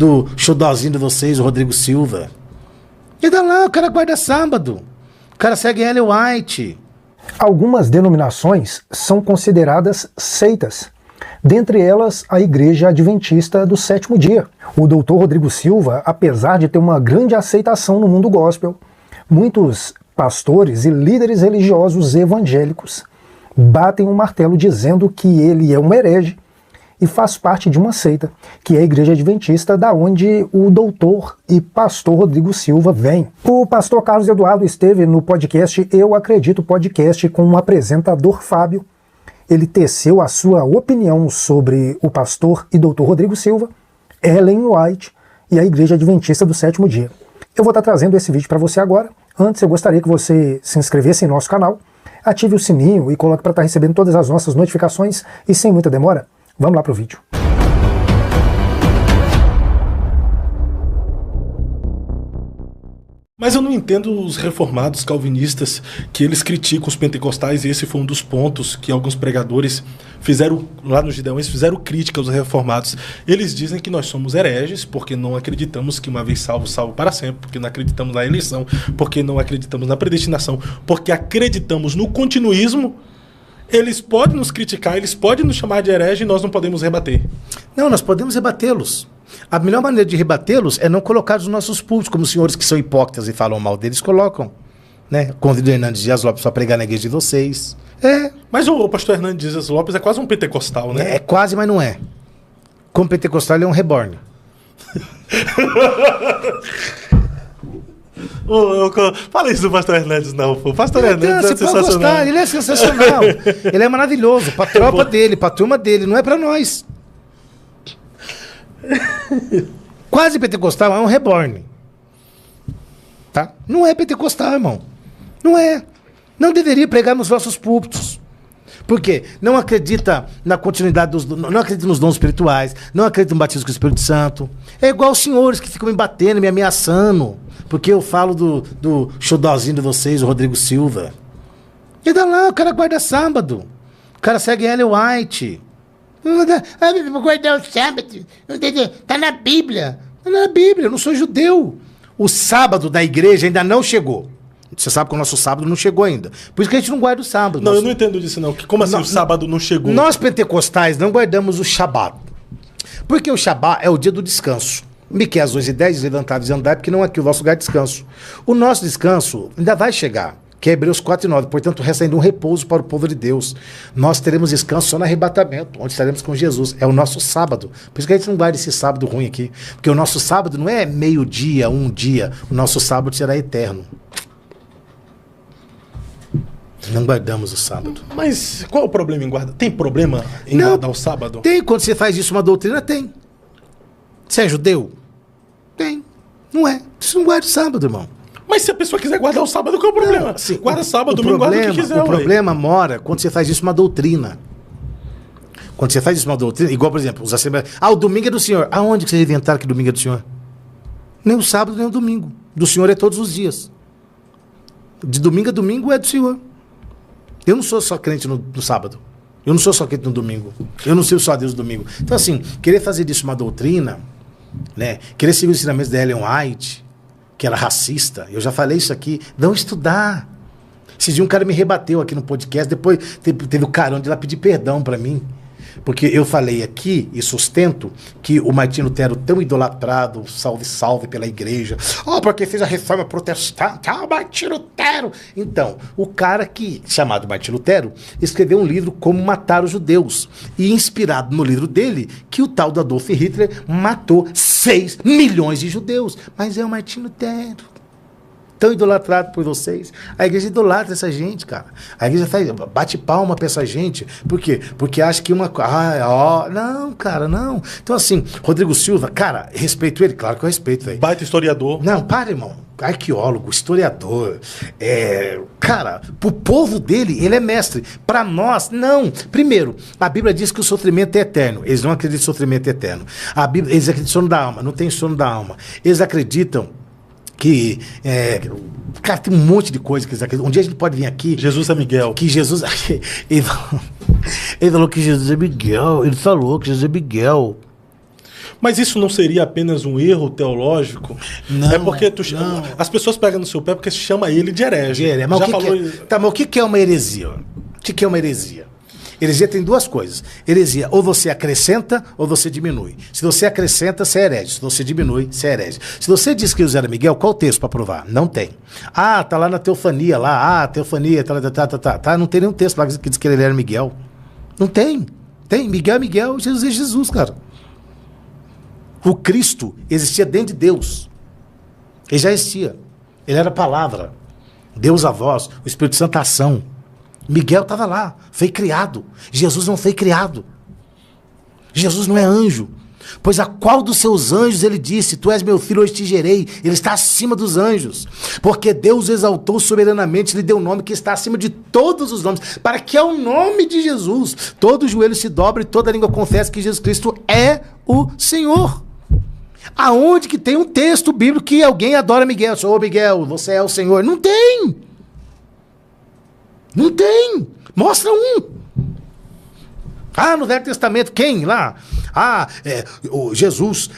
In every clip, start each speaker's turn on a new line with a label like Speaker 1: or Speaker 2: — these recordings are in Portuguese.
Speaker 1: do xodózinho de vocês, o Rodrigo Silva. E dá lá, o cara guarda sábado. O cara segue Ellen White.
Speaker 2: Algumas denominações são consideradas seitas. Dentre elas, a Igreja Adventista do Sétimo Dia. O Dr. Rodrigo Silva, apesar de ter uma grande aceitação no mundo gospel, muitos pastores e líderes religiosos evangélicos batem um martelo dizendo que ele é um herege e faz parte de uma seita, que é a Igreja Adventista, da onde o doutor e pastor Rodrigo Silva vem. O pastor Carlos Eduardo esteve no podcast Eu Acredito Podcast com o apresentador Fábio. Ele teceu a sua opinião sobre o pastor e doutor Rodrigo Silva, Ellen White e a Igreja Adventista do Sétimo Dia. Eu vou estar trazendo esse vídeo para você agora. Antes, eu gostaria que você se inscrevesse em nosso canal, ative o sininho e coloque para estar recebendo todas as nossas notificações. E sem muita demora, vamos lá para o vídeo.
Speaker 3: Mas eu não entendo os reformados calvinistas que eles criticam os pentecostais, e esse foi um dos pontos que alguns pregadores fizeram lá no Gideões, fizeram crítica aos reformados. Eles dizem que nós somos hereges porque não acreditamos que uma vez salvo, salvo para sempre, porque não acreditamos na eleição, porque não acreditamos na predestinação, porque acreditamos no continuismo. Eles podem nos criticar, eles podem nos chamar de herege e nós não podemos rebater.
Speaker 1: Não, nós podemos rebatê-los. A melhor maneira de rebatê-los é não colocar os nossos púlpitos, como os senhores que são hipócritas e falam mal deles colocam. Né? Convido o Hernandes Dias Lopes para pregar na igreja de vocês.
Speaker 3: Mas o pastor Hernandes Dias Lopes é quase um pentecostal, né?
Speaker 1: É quase, mas não é. Como pentecostal, ele é um reborn.
Speaker 3: Fala isso do pastor Hernandes, não. O pastor Hernandes é sensacional.
Speaker 1: Gostar, ele é sensacional. Ele é maravilhoso. Pra tropa dele, pra turma dele, não é pra nós. Quase pentecostal é um reborn. Tá? Não é pentecostal, irmão. Não é. Não deveria pregar nos nossos púlpitos. Por quê? Não acredita na continuidade dos... Não acredita nos dons espirituais. Não acredita no batismo com o Espírito Santo. É igual os senhores que ficam me batendo, me ameaçando. Porque eu falo do xodózinho de vocês, o Rodrigo Silva. E dá lá, o cara guarda sábado. O cara segue Ellen White. Guardar o sábado. Tá na Bíblia. Tá na Bíblia, eu não sou judeu. O sábado da igreja ainda não chegou. Você sabe que o nosso sábado não chegou ainda. Por isso que a gente não guarda o sábado.
Speaker 3: Não, eu não entendo disso, não. Como assim o sábado não chegou?
Speaker 1: Nós pentecostais não guardamos o Shabat. Porque o Shabat é o dia do descanso. Miqueias 2:10, levantados e andai, porque não é aqui o vosso lugar de descanso. O nosso descanso ainda vai chegar, que é Hebreus 4:9. Portanto, resta ainda um repouso para o povo de Deus. Nós teremos descanso só no arrebatamento, onde estaremos com Jesus. É o nosso sábado. Por isso que a gente não guarda esse sábado ruim aqui. Porque o nosso sábado não é meio-dia, um dia. O nosso sábado será eterno. Não guardamos o sábado.
Speaker 3: Mas qual é o problema em guardar? Tem problema em guardar o sábado?
Speaker 1: Tem. Quando você faz isso uma doutrina, tem. Você é judeu? Tem. Não é. Você não guarda o sábado, irmão.
Speaker 3: Mas se a pessoa quiser guardar o sábado, qual é o problema?
Speaker 1: Não, assim,
Speaker 3: guarda sábado, domingo, guarda o que quiser.
Speaker 1: O problema mora quando você faz isso uma doutrina. Quando você faz isso uma doutrina, igual, por exemplo, os assembleias... o domingo é do Senhor. Aonde que vocês inventaram que domingo é do Senhor? Nem o sábado, nem o domingo. Do Senhor é todos os dias. De domingo a domingo é do Senhor. Eu não sou só crente no sábado. Eu não sou só crente no domingo. Eu não sei só Deus no domingo. Então, assim, querer fazer disso uma doutrina, né? Querer seguir os ensinamentos da Ellen White, que era racista, eu já falei isso aqui, não estudar. Esse dia um cara me rebateu aqui no podcast, depois teve o carão de ir lá pedir perdão pra mim. Porque eu falei aqui e sustento que o Martinho Lutero, tão idolatrado, salve, salve pela igreja, porque fez a reforma protestante, Martinho Lutero. Então, o cara chamado Martinho Lutero, escreveu um livro Como Matar os Judeus. E inspirado no livro dele, que o tal do Adolf Hitler matou 6 milhões de judeus. Mas é o Martinho Lutero. Tão idolatrado por vocês. A igreja idolatra essa gente, cara. A igreja bate palma pra essa gente. Por quê? Porque acha que uma... não, cara, não. Então, assim, Rodrigo Silva, cara, respeito ele? Claro que eu respeito, velho.
Speaker 3: Baita historiador.
Speaker 1: Não, para, irmão. Arqueólogo, historiador. Cara, pro povo dele, ele é mestre. Pra nós, não. Primeiro, a Bíblia diz que o sofrimento é eterno. Eles não acreditam em sofrimento eterno. Eles acreditam em sono da alma. Não tem sono da alma. Eles acreditam que, cara, tem um monte de coisa que eles acreditam. Um dia a gente pode vir aqui...
Speaker 3: Jesus é Miguel.
Speaker 1: Que Jesus... Ele falou que Jesus é Miguel. Ele falou que Jesus é Miguel.
Speaker 3: Mas isso não seria apenas um erro teológico?
Speaker 1: Não,
Speaker 3: é porque
Speaker 1: não.
Speaker 3: As pessoas pegam no seu pé porque se chama ele de herege.
Speaker 1: Mas
Speaker 3: Já
Speaker 1: o que
Speaker 3: falou...
Speaker 1: que é? Tá, mas o que é uma heresia? O que é uma heresia? Heresia tem duas coisas. Heresia, ou você acrescenta ou você diminui. Se você acrescenta, você é herege. Se você diminui, você é herege. Se você diz que Jesus era Miguel, qual o texto para provar? Não tem. Ah, tá lá na teofania, lá. Ah, teofania, tá. Não tem nenhum texto lá que diz que ele era Miguel. Não tem. Tem. Miguel é Miguel, Jesus é Jesus, cara. O Cristo existia dentro de Deus. Ele já existia. Ele era a palavra. Deus a voz. O Espírito Santo a ação. Miguel estava lá, foi criado. Jesus não foi criado. Jesus não é anjo. Pois a qual dos seus anjos ele disse, tu és meu filho, hoje te gerei. Ele está acima dos anjos. Porque Deus o exaltou soberanamente, lhe deu um nome que está acima de todos os nomes. Para que ao nome de Jesus, todo joelho se dobre e toda língua confesse que Jesus Cristo é o Senhor. Aonde que tem um texto bíblico que alguém adora Miguel? Ô Miguel, você é o Senhor. Não tem. Não tem. Mostra um. Ah, no Velho Testamento, quem lá? Ah, o Jesus,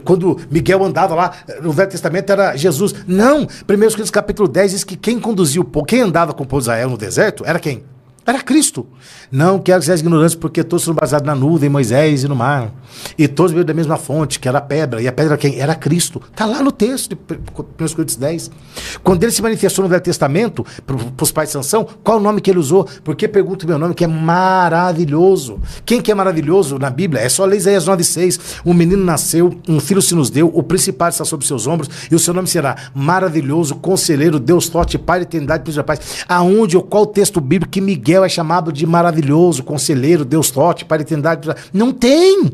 Speaker 1: quando Miguel andava lá, no Velho Testamento era Jesus. Não, 1 Coríntios capítulo 10 diz que quem conduziu o povo, quem andava com o povo de Israel no deserto, era quem? Era Cristo. Não quero que sejam ignorantes, porque todos foram baseados na nuvem, Moisés e no mar. E todos veio da mesma fonte, que era a pedra. E a pedra era quem? Era Cristo. Está lá no texto de 1 Coríntios 10. Quando ele se manifestou no Velho Testamento, para os pais de Sansão, qual o nome que ele usou? Porque pergunta o meu nome, que é maravilhoso. Quem que é maravilhoso na Bíblia? É só ler Isaías 9,6. Um menino nasceu, um filho se nos deu, o principado está sobre seus ombros, e o seu nome será maravilhoso, conselheiro, Deus forte, Pai, eternidade, príncipe da paz. Aonde ou qual texto bíblico que Miguel é chamado de maravilhoso, conselheiro, Deus forte, Pai, eternidade, não tem.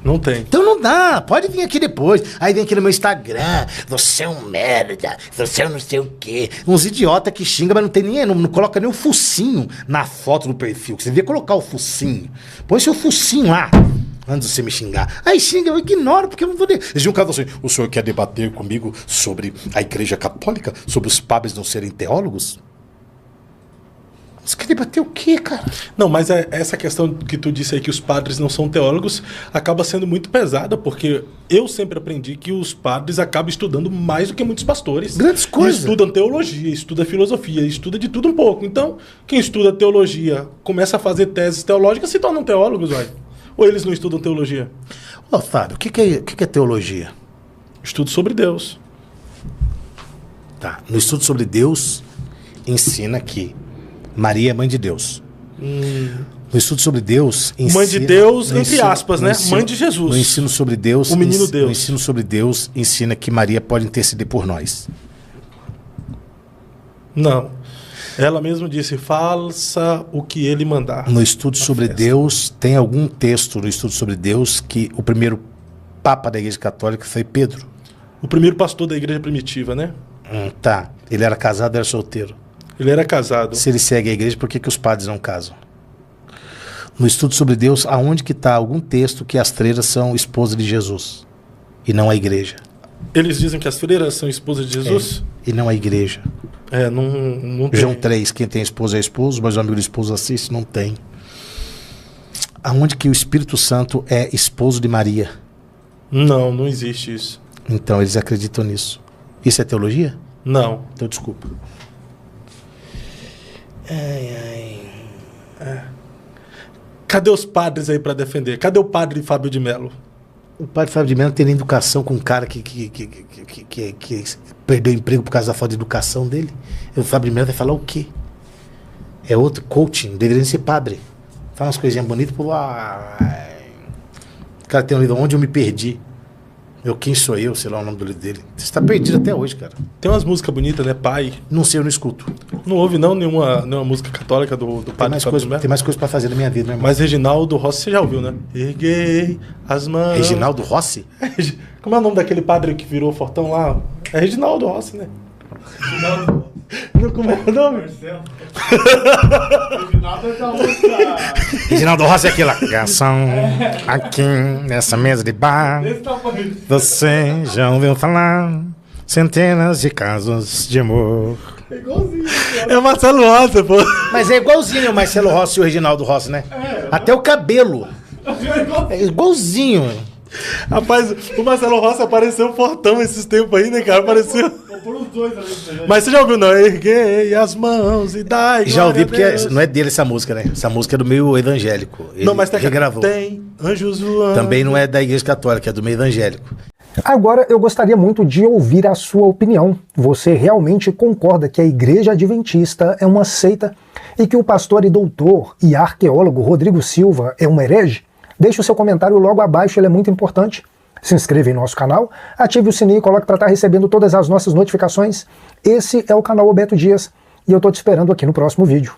Speaker 3: Não tem.
Speaker 1: Então não dá, pode vir aqui depois. Aí vem aqui no meu Instagram, você é um merda, você é não sei o quê. Uns idiota que xinga, mas não tem nem, não coloca nem o focinho na foto do perfil. Que você devia colocar o focinho. Põe seu focinho lá, antes de você me xingar. Aí xinga, eu ignoro, porque eu não vou... Eles um cara assim, o senhor quer debater comigo sobre a Igreja Católica? Sobre os padres não serem teólogos? Você quer debater o quê, cara?
Speaker 3: Não, mas essa questão que tu disse aí, que os padres não são teólogos, acaba sendo muito pesada, porque eu sempre aprendi que os padres acabam estudando mais do que muitos pastores.
Speaker 1: Grandes coisas.
Speaker 3: Estudam teologia, estuda filosofia, estuda de tudo um pouco. Então, quem estuda teologia, começa a fazer teses teológicas, se tornam teólogos, vai. Ou eles não estudam teologia?
Speaker 1: Ô, Fábio, o que é teologia?
Speaker 3: Estudo sobre Deus.
Speaker 1: Tá. No estudo sobre Deus, ensina que Maria é mãe de Deus. No estudo sobre Deus, ensina...
Speaker 3: Mãe de Deus, entre aspas, né? Mãe de Jesus.
Speaker 1: No ensino sobre Deus...
Speaker 3: O menino Deus.
Speaker 1: No ensino sobre Deus, ensina que Maria pode interceder por nós.
Speaker 3: Não. Ela mesma disse, faça o que ele mandar.
Speaker 1: No estudo sobre Deus, tem algum texto no estudo sobre Deus que o primeiro Papa da Igreja Católica foi Pedro.
Speaker 3: O primeiro pastor da igreja primitiva, né?
Speaker 1: Tá. Ele era casado, era solteiro.
Speaker 3: Ele era casado.
Speaker 1: Se ele segue a igreja, por que os padres não casam? No estudo sobre Deus, aonde que está algum texto que as freiras são esposas de Jesus e não a igreja?
Speaker 3: Eles dizem que as freiras são esposas de Jesus?
Speaker 1: E não a igreja.
Speaker 3: Não tem.
Speaker 1: João 3, quem tem esposa é esposo, mas o amigo do esposo assiste, não tem. Aonde que o Espírito Santo é esposo de Maria?
Speaker 3: Não existe isso.
Speaker 1: Então, eles acreditam nisso. Isso é teologia?
Speaker 3: Não.
Speaker 1: Então, desculpa.
Speaker 3: Cadê os padres aí para defender? Cadê o padre Fábio de Mello?
Speaker 1: O padre Fábio de Mello tem educação com um cara que perdeu o emprego por causa da falta de educação dele. O Fábio de Mello vai falar o quê? É outro coaching, deveria ser padre. Fala umas coisinhas bonitas, pô. O cara tem um livro Onde Eu Me Perdi. Quem sou eu, sei lá o nome do livro dele. Você está perdido até hoje, cara.
Speaker 3: Tem umas músicas bonitas, né? Pai.
Speaker 1: Não sei, eu não escuto.
Speaker 3: Não houve nenhuma música católica do padre Fábio de Mello?
Speaker 1: Tem mais coisa pra fazer na minha vida, né, irmão?
Speaker 3: Mas Reginaldo Rossi, você já ouviu, né? Erguei as mãos.
Speaker 1: Reginaldo Rossi?
Speaker 3: Como é o nome daquele padre que virou fortão lá? É Reginaldo Rossi, né?
Speaker 4: Reginaldo.
Speaker 3: Como é o nome?
Speaker 4: Reginaldo é da música.
Speaker 1: Reginaldo Rossi é aquela canção aqui nessa mesa de bar.
Speaker 4: Desse tamanho.
Speaker 1: Você já ouviu falar centenas de casos de amor.
Speaker 4: É igualzinho. Cara.
Speaker 3: É o Marcelo Rossi, pô.
Speaker 1: Mas é igualzinho o Marcelo Rossi e o Reginaldo Rossi, né? Até o cabelo. É igualzinho.
Speaker 3: Rapaz, o Marcelo Rossi apareceu fortão esses tempos aí, né, cara? Apareceu.
Speaker 4: Comprou os dois ali. Né?
Speaker 3: Mas você já ouviu, não? Erguei as mãos e dai.
Speaker 1: Já ouvi,
Speaker 3: glória a
Speaker 1: porque
Speaker 3: Deus.
Speaker 1: não é dele essa música, né? Essa música é do meio evangélico. Ele
Speaker 3: Não, mas
Speaker 1: regravou.
Speaker 3: tem anjos voando.
Speaker 1: Também não é da Igreja Católica, é do meio evangélico.
Speaker 2: Agora, eu gostaria muito de ouvir a sua opinião. Você realmente concorda que a Igreja Adventista é uma seita e que o pastor e doutor e arqueólogo Rodrigo Silva é um herege? Deixe o seu comentário logo abaixo, ele é muito importante. Se inscreva em nosso canal, ative o sininho e coloque para estar recebendo todas as nossas notificações. Esse é o canal Roberto Dias e eu estou te esperando aqui no próximo vídeo.